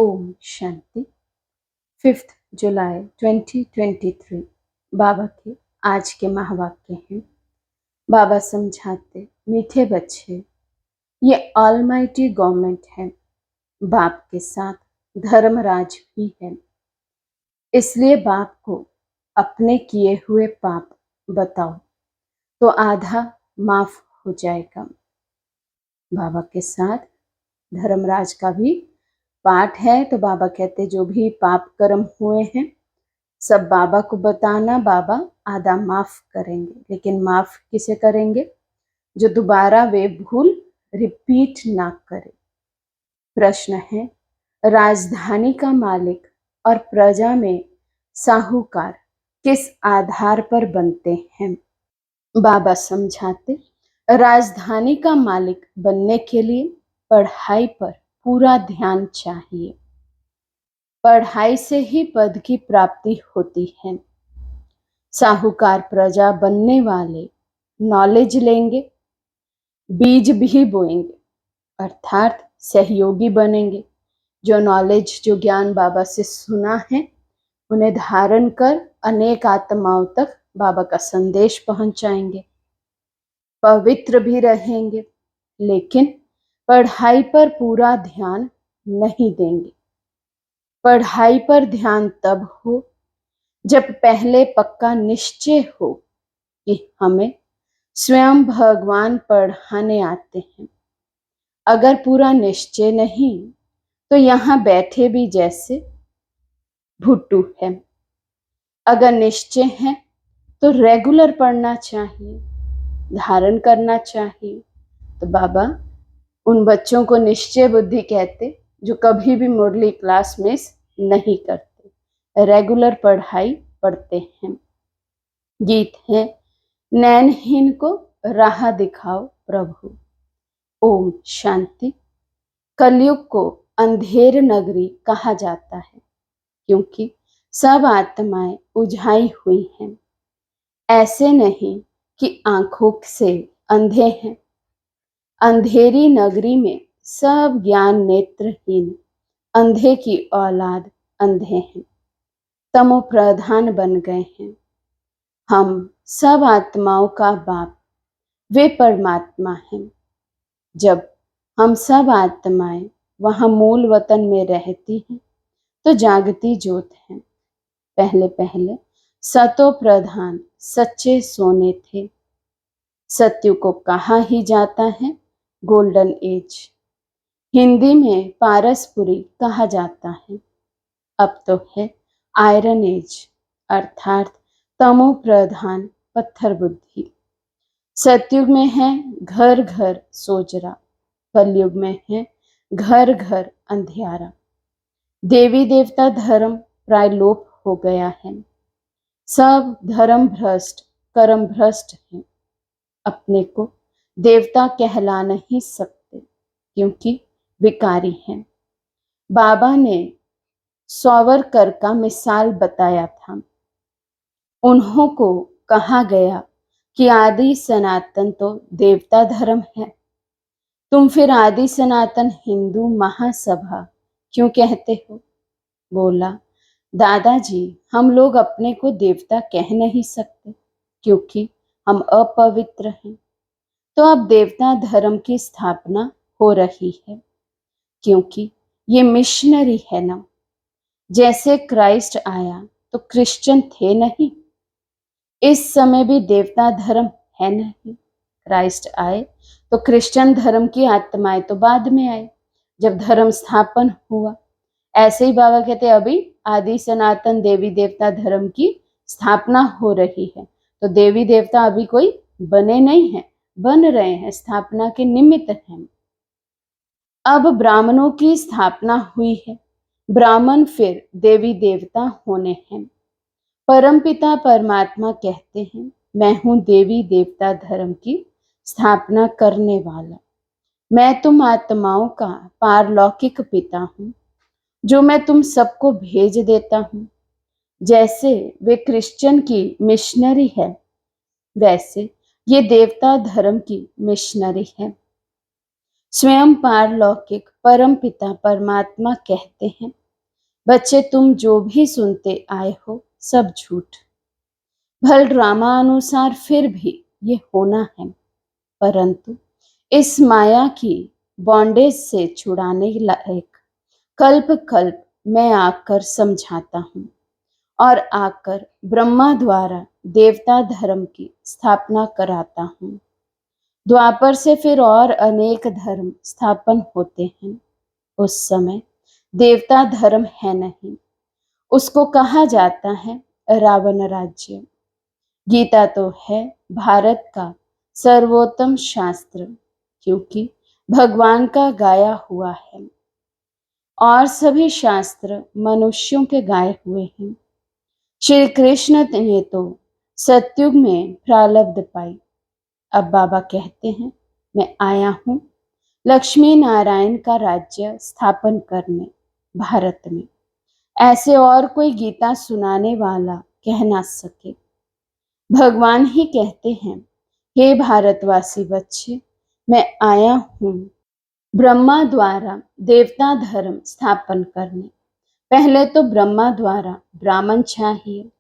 ओम शांति। 5 जुलाई 2023 बाबा के आज के महावाक्य हैं। बाबा समझाते, मीठे बच्चे, ये ऑलमाइटी गवर्नमेंट है, बाप के साथ धर्मराज भी है। इसलिए बाप को अपने किए हुए पाप बताओ तो आधा माफ हो जाएगा। बाबा के साथ धर्मराज का भी पाठ है, तो बाबा कहते जो भी पाप कर्म हुए हैं सब बाबा को बताना, बाबा आधा माफ करेंगे। लेकिन माफ किसे करेंगे? जो दोबारा वे भूल रिपीट ना करे। प्रश्न है, राजधानी का मालिक और प्रजा में साहूकार किस आधार पर बनते हैं? बाबा समझाते, राजधानी का मालिक बनने के लिए पढ़ाई पर पूरा ध्यान चाहिए। पढ़ाई से ही पद की प्राप्ति होती है। साहूकार प्रजा बनने वाले नॉलेज लेंगे, बीज भी बोएंगे, अर्थात सहयोगी बनेंगे। जो नॉलेज, जो ज्ञान बाबा से सुना है उन्हें धारण कर अनेक आत्माओं तक बाबा का संदेश पहुंचाएंगे। पवित्र भी रहेंगे, लेकिन पढ़ाई पर पूरा ध्यान नहीं देंगे। पढ़ाई पर ध्यान तब हो जब पहले पक्का निश्चय हो कि हमें स्वयं भगवान पढ़ाने आते हैं। अगर पूरा निश्चय नहीं तो यहाँ बैठे भी जैसे भुट्टू है। अगर निश्चय है तो रेगुलर पढ़ना चाहिए, धारण करना चाहिए। तो बाबा उन बच्चों को निश्चय बुद्धि कहते जो कभी भी मुरली क्लास मिस नहीं करते, रेगुलर पढ़ाई पढ़ते हैं। गीत है, नैनहीन को राह दिखाओ प्रभु। ओम शांति। कलयुग को अंधेर नगरी कहा जाता है क्योंकि सब आत्माएं उझाई हुई हैं। ऐसे नहीं कि आंखों से अंधे हैं। अंधेरी नगरी में सब ज्ञान नेत्रहीन अंधे की औलाद अंधे हैं, तमो प्रधान बन गए हैं। हम सब आत्माओं का बाप वे परमात्मा हैं। जब हम सब आत्माएं वहां मूल वतन में रहती हैं तो जागती ज्योत हैं। पहले पहले सतो प्रधान सच्चे सोने थे। सत्य को कहा ही जाता है गोल्डन एज। हिंदी में पारसपुरी कहा जाता है। अब तो है आयरन एज, अर्थात तमो प्रधान पत्थर बुद्धि। सतयुग में है घर घर सोजरा, कलयुग में है घर घर अंधियारा। देवी देवता धर्म प्राय लोप हो गया है। सब धर्म भ्रष्ट कर्म भ्रष्ट हैं। अपने को देवता कहला नहीं सकते क्योंकि विकारी हैं। बाबा ने सावरकर का मिसाल बताया था। उन्हों को कहा गया कि आदि सनातन तो देवता धर्म है, तुम फिर आदि सनातन हिंदू महासभा क्यों कहते हो? बोला, दादाजी हम लोग अपने को देवता कह नहीं सकते क्योंकि हम अपवित्र हैं। तो अब देवता धर्म की स्थापना हो रही है क्योंकि ये मिशनरी है ना। जैसे क्राइस्ट आया तो क्रिश्चियन थे नहीं, इस समय भी देवता धर्म है नहीं। क्राइस्ट आए तो क्रिश्चियन धर्म की आत्माएं तो बाद में आए जब धर्म स्थापन हुआ। ऐसे ही बाबा कहते अभी आदि सनातन देवी देवता धर्म की स्थापना हो रही है। तो देवी देवता अभी कोई बने नहीं हैं, बन रहे हैं, स्थापना के निमित्त हैं। अब ब्राह्मणों की स्थापना हुई है, ब्राह्मण फिर देवी देवता होने हैं। परमपिता परमात्मा कहते हैं मैं हूं देवी देवता धर्म की स्थापना करने वाला। मैं तुम आत्माओं का पारलौकिक पिता हूं जो मैं तुम सबको भेज देता हूं। जैसे वे क्रिश्चियन की मिशनरी है वैसे ये देवता धर्म की मिशनरी है। स्वयं पारलौकिक परम पिता परमात्मा कहते हैं, बच्चे तुम जो भी सुनते आए हो सब झूठ। भल ड्रामा अनुसार फिर भी ये होना है, परंतु इस माया की बॉन्डेज से छुड़ाने लायक कल्प कल्प मैं आकर समझाता हूँ और आकर ब्रह्मा द्वारा देवता धर्म की स्थापना कराता हूँ। द्वापर से फिर और अनेक धर्म स्थापन होते हैं। उस समय देवता धर्म है नहीं, उसको कहा जाता है रावण राज्य। गीता तो है भारत का सर्वोत्तम शास्त्र, क्योंकि भगवान का गाया हुआ है और सभी शास्त्र मनुष्यों के गाए हुए हैं। श्री कृष्ण ने तो सतयुग में प्रारब्ध पाई। अब बाबा कहते हैं, मैं आया हूँ लक्ष्मी नारायण का राज्य स्थापन करने भारत में। ऐसे और कोई गीता सुनाने वाला कह ना सके। भगवान ही कहते हैं, हे भारतवासी बच्चे, मैं आया हूँ ब्रह्मा द्वारा देवता धर्म स्थापन करने। पहले तो ब्रह्मा द्वारा ब्राह्मण चाहिए।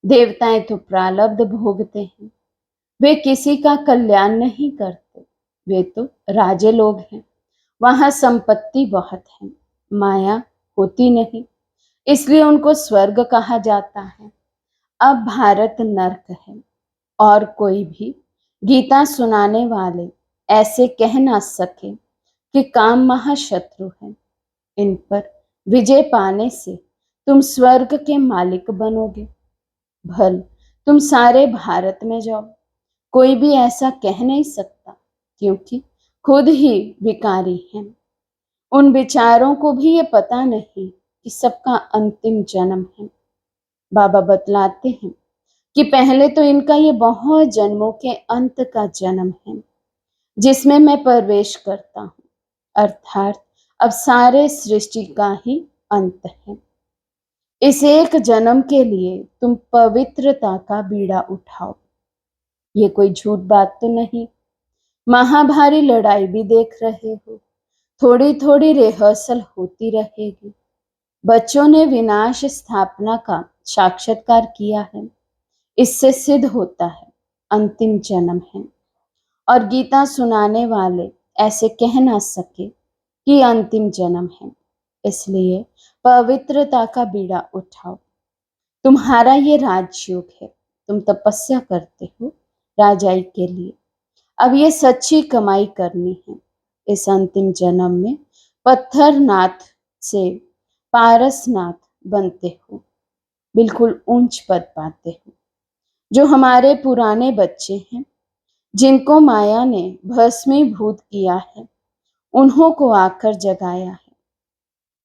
देवताएं तो प्रारब्ध भोगते हैं, वे किसी का कल्याण नहीं करते। वे तो राजे लोग हैं, वहां संपत्ति बहुत है, माया होती नहीं, इसलिए उनको स्वर्ग कहा जाता है। अब भारत नर्क है और कोई भी गीता सुनाने वाले ऐसे कह ना सके कि काम महाशत्रु है। इन पर विजय पाने से तुम स्वर्ग के मालिक बनोगे। भल तुम सारे भारत में जाओ, कोई भी ऐसा कह नहीं सकता, क्योंकि खुद ही विकारी हैं। उन विचारों को भी ये पता नहीं कि सबका अंतिम जन्म है। बाबा बतलाते हैं कि पहले तो इनका ये बहुत जन्मों के अंत का जन्म है, जिसमें मैं प्रवेश करता हूँ, अर्थात अब सारे सृष्टि का ही अंत है। इस एक जन्म के लिए तुम पवित्रता का बीड़ा उठाओ। ये कोई झूठ बात तो नहीं। महाभारी लड़ाई भी देख रहे हो, थोड़ी थोड़ी रिहर्सल होती रहेगी। बच्चों ने विनाश स्थापना का साक्षात्कार किया है, इससे सिद्ध होता है अंतिम जन्म है। और गीता सुनाने वाले ऐसे कह ना सके कि अंतिम जन्म है, इसलिए पवित्रता का बीड़ा उठाओ। तुम्हारा ये राजयोग है, तुम तपस्या करते हो राजाई के लिए। अब ये सच्ची कमाई करनी है। इस अंतिम जन्म में पत्थरनाथ से पारसनाथ बनते हो, बिल्कुल ऊंच पद पाते हो। जो हमारे पुराने बच्चे हैं, जिनको माया ने भस्मीभूत किया है, उन्हों को आकर जगाया है।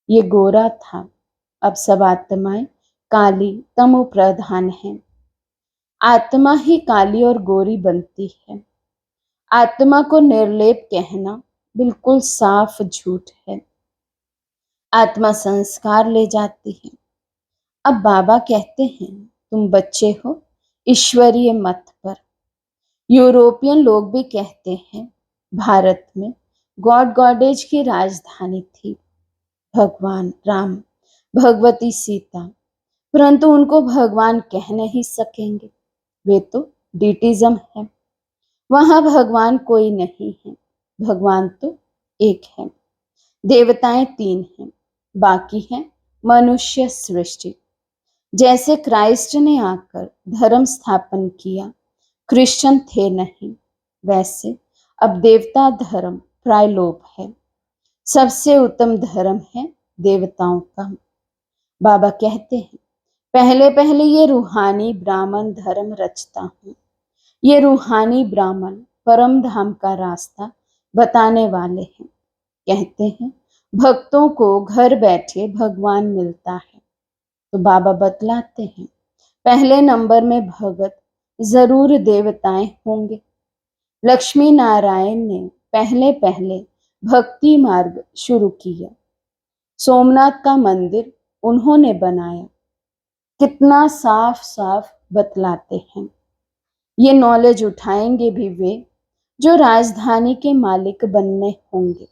ये गोरा था, अब सब आत्माएं काली तमो प्रधान हैं। आत्मा ही काली और गोरी बनती है। आत्मा को निर्लेप कहना बिल्कुल साफ झूठ है। आत्मा संस्कार ले जाती है। अब बाबा कहते हैं, तुम बच्चे हो ईश्वरीय मत पर। यूरोपियन लोग भी कहते हैं, भारत में गॉड गॉडेज की राजधानी थी, भगवान राम, भगवती सीता, परंतु उनको भगवान कह नहीं सकेंगे, वे तो डिटिज्म है। वहां भगवान कोई नहीं है, भगवान तो एक है। देवताएं 3 हैं, बाकी है मनुष्य सृष्टि। जैसे क्राइस्ट ने आकर धर्म स्थापन किया, क्रिश्चियन थे नहीं, वैसे अब देवता धर्म प्रायलोप है। सबसे उत्तम धर्म है देवताओं का। बाबा कहते हैं, पहले पहले ये रूहानी ब्राह्मण धर्म रचता हूँ। ये रूहानी ब्राह्मण परम धाम का रास्ता बताने वाले हैं। कहते हैं, भक्तों को घर बैठे भगवान मिलता है। तो बाबा बतलाते हैं, पहले नंबर में भगत जरूर देवताएं होंगे। लक्ष्मी नारायण ने पहले पहले भक्ति मार्ग शुरू किया। सोमनाथ का मंदिर उन्होंने बनाया। कितना साफ साफ बतलाते हैं। ये नॉलेज उठाएंगे भी वे जो राजधानी के मालिक बनने होंगे।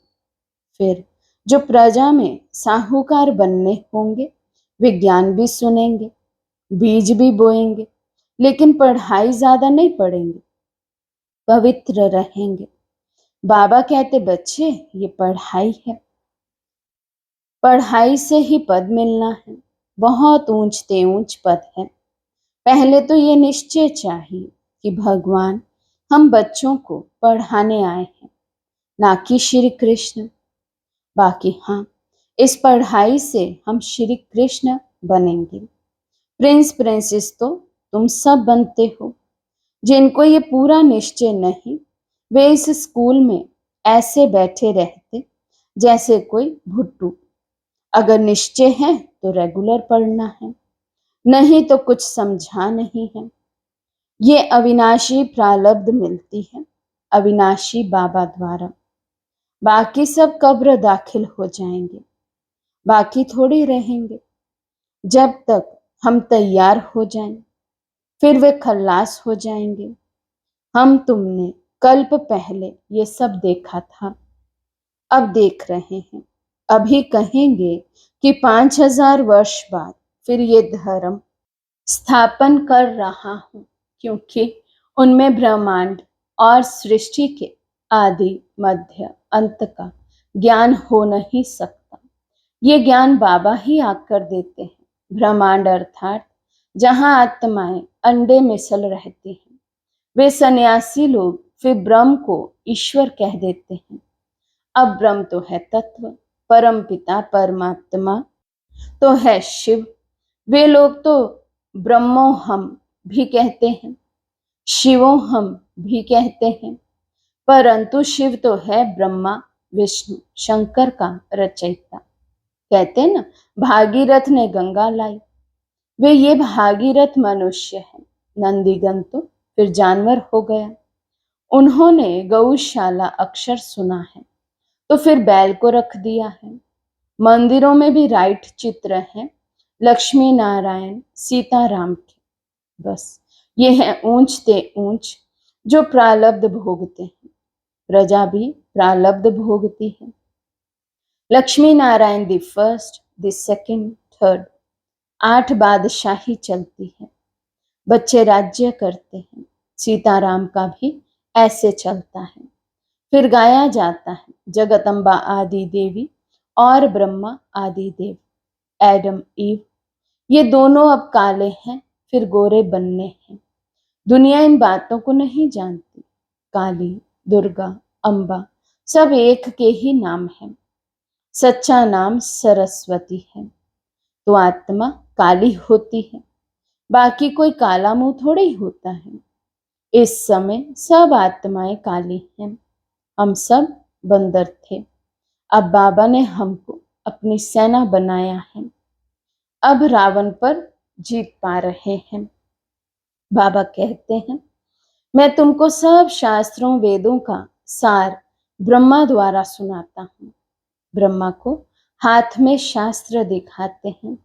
फिर जो प्रजा में साहूकार बनने होंगे, वे ज्ञान भी सुनेंगे, बीज भी बोएंगे, लेकिन पढ़ाई ज्यादा नहीं पढ़ेंगे, पवित्र रहेंगे। बाबा कहते बच्चे, ये पढ़ाई है, पढ़ाई से ही पद मिलना है, बहुत ऊंचते ऊंच पद है। पहले तो ये निश्चय चाहिए कि भगवान हम बच्चों को पढ़ाने आए हैं, ना कि श्री कृष्ण। बाकी हाँ, इस पढ़ाई से हम श्री कृष्ण बनेंगे। प्रिंस प्रिंसेस तो तुम सब बनते हो। जिनको ये पूरा निश्चय नहीं, वे इस स्कूल में ऐसे बैठे रहते जैसे कोई भुट्टू। अगर निश्चय है तो रेगुलर पढ़ना है, नहीं तो कुछ समझा नहीं है। ये अविनाशी प्रारब्ध मिलती है अविनाशी बाबा द्वारा। बाकी सब कब्र दाखिल हो जाएंगे, बाकी थोड़ी रहेंगे। जब तक हम तैयार हो जाएं, फिर वे खल्लास हो जाएंगे। हम तुमने कल्प पहले ये सब देखा था, अब देख रहे हैं। अभी कहेंगे कि 5000 वर्ष बाद फिर ये धर्म स्थापन कर रहा हूं, क्योंकि उनमें ब्रह्मांड और सृष्टि के आदि मध्य अंत का ज्ञान हो नहीं सकता। ये ज्ञान बाबा ही आकर देते हैं। ब्रह्मांड अर्थात जहां आत्माएं अंडे में सल रहती हैं, वे सन्यासी लोग फिर ब्रह्म को ईश्वर कह देते हैं। अब ब्रह्म तो है तत्व, परम पिता परमात्मा तो है शिव। वे लोग तो ब्रह्मो हम भी कहते हैं, शिवो हम भी कहते हैं, परंतु शिव तो है ब्रह्मा विष्णु शंकर का रचयिता। कहते हैं ना, भागीरथ ने गंगा लाई। वे ये भागीरथ मनुष्य है, नंदीगण तो फिर जानवर हो गया। उन्होंने गौशाला अक्षर सुना है, तो फिर बैल को रख दिया है। मंदिरों में भी राइट चित्र हैं, लक्ष्मी नारायण सीताराम के। बस ये है ऊंचते ऊंच जो प्रालब्ध भोगते हैं। प्रजा भी प्रालब्ध भोगती है। Lakshmi Narayan the first, the second, third, 8 बादशाही चलती है। बच्चे राज्य करते हैं। सीताराम का भी ऐसे चलता है। फिर गाया जाता है जगदम्बा आदि देवी और ब्रह्मा आदि देव, एडम ईव। ये दोनों अब काले हैं, फिर गोरे बनने हैं। दुनिया इन बातों को नहीं जानती। काली, दुर्गा, अम्बा सब एक के ही नाम हैं। सच्चा नाम सरस्वती है। तो आत्मा काली होती है, बाकी कोई काला मुंह थोड़ी ही होता है। इस समय सब आत्माएं काली हैं। हम सब बंदर थे, अब बाबा ने हमको अपनी सेना बनाया है। अब रावण पर जीत पा रहे हैं। बाबा कहते हैं, मैं तुमको सब शास्त्रों वेदों का सार ब्रह्मा द्वारा सुनाता हूँ। ब्रह्मा को हाथ में शास्त्र दिखाते हैं।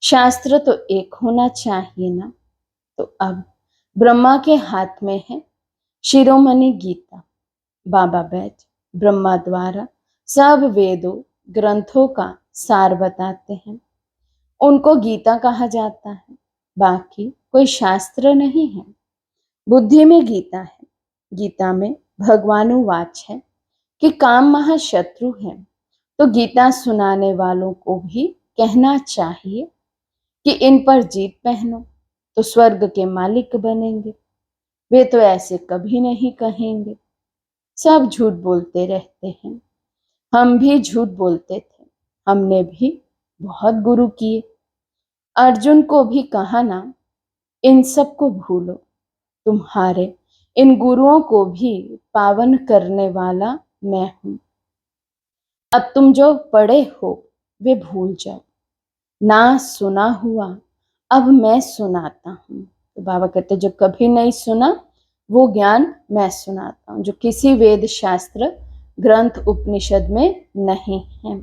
शास्त्र तो एक होना चाहिए ना। तो अब ब्रह्मा के हाथ में है शिरोमणि गीता। बाबा बैठ ब्रह्मा द्वारा सब वेदों ग्रंथों का सार बताते हैं। उनको गीता कहा जाता है, बाकी कोई शास्त्र नहीं है। बुद्धि में गीता है। गीता में भगवानुवाच है कि काम महाशत्रु है। तो गीता सुनाने वालों को भी कहना चाहिए कि इन पर जीत पहनो तो स्वर्ग के मालिक बनेंगे। वे तो ऐसे कभी नहीं कहेंगे। सब झूठ बोलते रहते हैं। हम भी झूठ बोलते थे। हमने भी बहुत गुरु किए। अर्जुन को भी कहा ना, इन सब को भूलो, तुम्हारे इन गुरुओं को भी पावन करने वाला मैं हूं। अब तुम जो पढ़े हो वे भूल जाओ। ना सुना हुआ अब मैं सुनाता हूँ। तो बाबा कहते जो कभी नहीं सुना वो ज्ञान मैं सुनाता हूँ, जो किसी वेद शास्त्र ग्रंथ उपनिषद में नहीं है।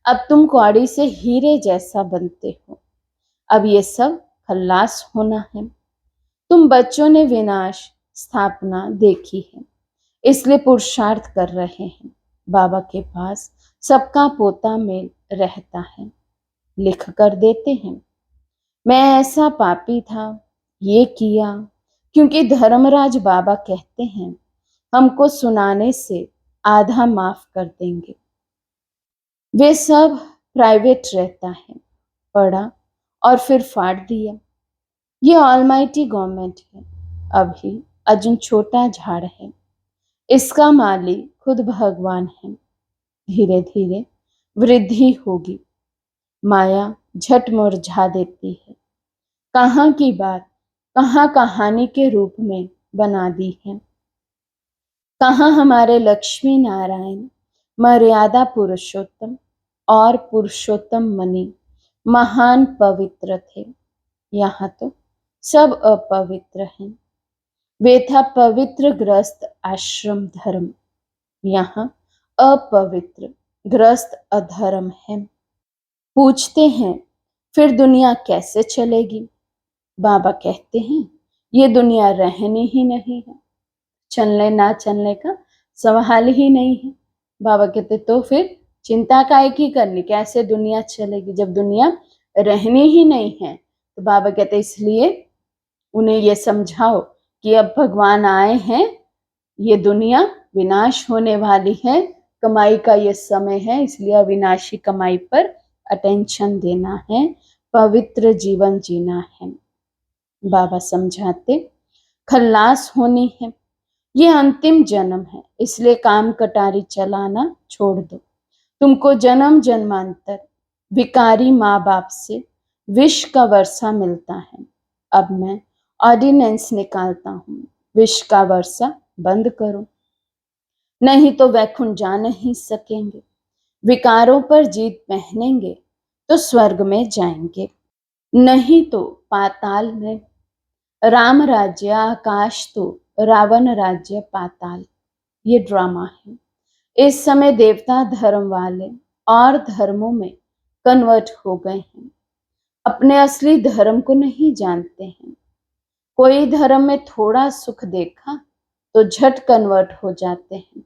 अब तुम कौड़ी से हीरे जैसा बनते हो। अब ये सब खल्लास होना है। तुम बच्चों ने विनाश स्थापना देखी है। इसलिए पुरुषार्थ कर रहे हैं। बाबा के पास सबका पोता मेल रहता है, लिख कर देते हैं। मैं ऐसा पापी था, ये किया, क्योंकि धर्मराज बाबा कहते हैं हमको सुनाने से आधा माफ कर देंगे। वे सब प्राइवेट रहता है, पढ़ा और फिर फाड़ दिया। ये ऑलमाइटी गवर्नमेंट है, अभी अजून छोटा झाड़ है, इसका मालिक खुद भगवान है। धीरे धीरे वृद्धि होगी, माया झट मुरझा देती है। कहाँ की बात कहाँ कहानी के रूप में बना दी है। कहाँ हमारे लक्ष्मी नारायण मर्यादा पुरुषोत्तम और पुरुषोत्तम मणि महान पवित्र थे। यहाँ तो सब अपवित्र हैं। वे था पवित्र ग्रस्त आश्रम धर्म, यहाँ अपवित्र ग्रस्त अधर्म है। पूछते हैं फिर दुनिया कैसे चलेगी? बाबा कहते हैं ये दुनिया रहनी ही नहीं है, चलने ना चलने का सवाल ही नहीं है। बाबा कहते तो फिर चिंता काहे की करनी, कैसे दुनिया चलेगी जब दुनिया रहनी ही नहीं है। तो बाबा कहते इसलिए उन्हें ये समझाओ कि अब भगवान आए हैं, ये दुनिया विनाश होने वाली है, कमाई का ये समय है, इसलिए अविनाशी कमाई पर अटेंशन देना है, पवित्र जीवन जीना है। बाबा समझाते खल्लास होनी है, ये अंतिम जन्म है, इसलिए काम कटारी चलाना छोड़ दो। तुमको जन्म जन्मांतर विकारी माँ बाप से विष का वर्षा मिलता है। अब मैं ऑर्डिनेंस निकालता हूँ, विष का वर्षा बंद करो, नहीं तो वैकुंठ जा नहीं सकेंगे। विकारों पर जीत पहनेंगे तो स्वर्ग में जाएंगे, नहीं तो पाताल में। राम राज्य आकाश तो रावण राज्य पाताल। ये ड्रामा है। इस समय देवता धर्म वाले और धर्मों में कन्वर्ट हो गए हैं, अपने असली धर्म को नहीं जानते हैं। कोई धर्म में थोड़ा सुख देखा तो झट कन्वर्ट हो जाते हैं,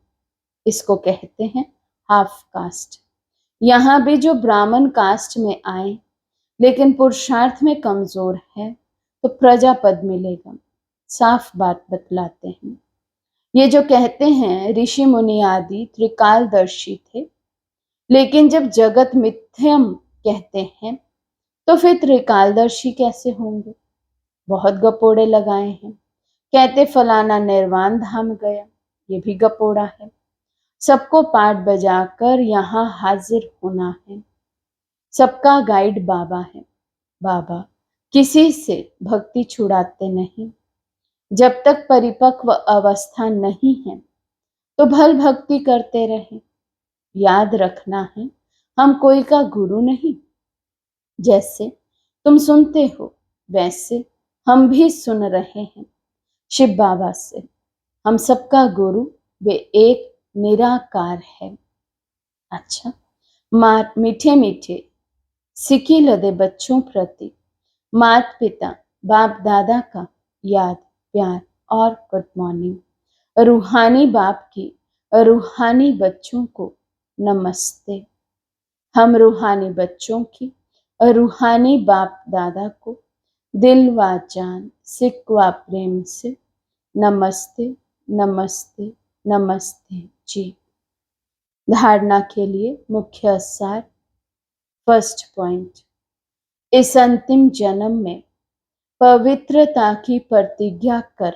इसको कहते हैं हाफ कास्ट। यहाँ भी जो ब्राह्मण कास्ट में आए लेकिन पुरुषार्थ में कमजोर है तो प्रजा पद मिलेगा, साफ बात बतलाते हैं। ये जो कहते हैं ऋषि मुनि आदि त्रिकालदर्शी थे, लेकिन जब जगत मिथ्यम कहते हैं तो फिर त्रिकालदर्शी कैसे होंगे? बहुत गपोड़े लगाए हैं। कहते फलाना निर्वाण धाम गया, ये भी गपोड़ा है। सबको पाठ बजाकर यहाँ हाजिर होना है। सबका गाइड बाबा है। बाबा किसी से भक्ति छुड़ाते नहीं। जब तक परिपक्व अवस्था नहीं है तो भल भक्ति करते रहे। याद रखना है हम कोई का गुरु नहीं, जैसे तुम सुनते हो वैसे हम भी सुन रहे हैं शिव बाबा से। हम सबका गुरु वे एक निराकार है। अच्छा, मीठे मीठे सिकी लदे बच्चों प्रति माता पिता बाप दादा का याद प्यार और गुड मॉर्निंग। रूहानी बाप की रूहानी बच्चों को नमस्ते। हम रूहानी बच्चों की रूहानी बाप दादा को दिल व जान सिक व प्रेम से नमस्ते नमस्ते नमस्ते जी। धारणा के लिए मुख्य सार। फर्स्ट पॉइंट, इस अंतिम जन्म में पवित्रता की प्रतिज्ञा कर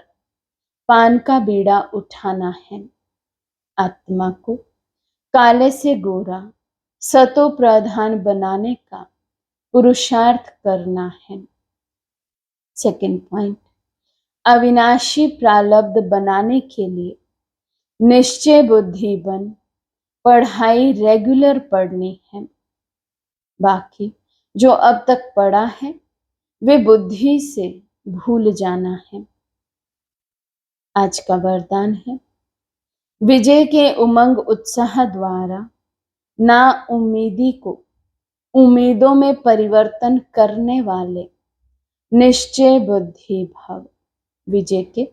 पान का बीड़ा उठाना है। आत्मा को काले से गोरा सतो प्रधान बनाने का पुरुषार्थ करना है। सेकंड पॉइंट, अविनाशी प्रारब्ध बनाने के लिए निश्चय बुद्धि बन पढ़ाई रेगुलर पढ़नी है। बाकी जो अब तक पढ़ा है वे बुद्धि से भूल जाना है। आज का वरदान है, विजय के उमंग उत्साह द्वारा ना उम्मीदी को उम्मीदों में परिवर्तन करने वाले निश्चय बुद्धि भव। विजय के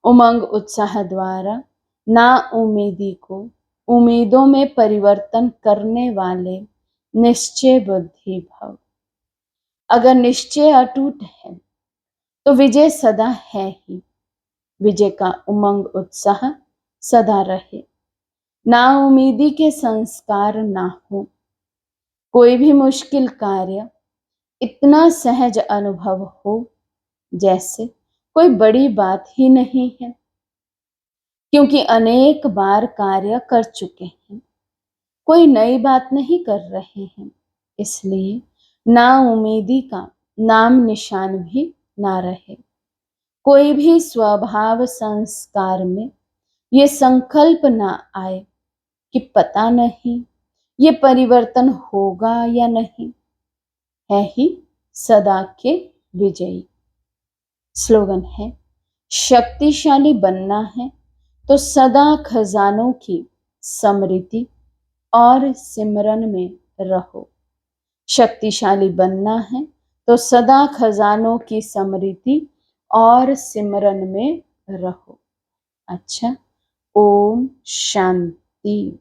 उमंग उत्साह द्वारा ना उम्मीदी को उम्मीदों में परिवर्तन करने वाले निश्चय बुद्धि भव। अगर निश्चय अटूट है तो विजय सदा है ही। विजय का उमंग उत्साह सदा रहे। ना उम्मीदी के संस्कार ना हो। कोई भी मुश्किल कार्य इतना सहज अनुभव हो जैसे कोई बड़ी बात ही नहीं है, क्योंकि अनेक बार कार्य कर चुके हैं, कोई नई बात नहीं कर रहे हैं। इसलिए ना उम्मीदी का नाम निशान भी ना रहे। कोई भी स्वभाव संस्कार में ये संकल्प ना आए कि पता नहीं ये परिवर्तन होगा या नहीं, है ही सदा के विजयी। स्लोगन है, शक्तिशाली बनना है तो सदा खजानों की समृद्धि और सिमरन में रहो। शक्तिशाली बनना है तो सदा खजानों की समृद्धि और सिमरन में रहो। अच्छा, ओम शांति।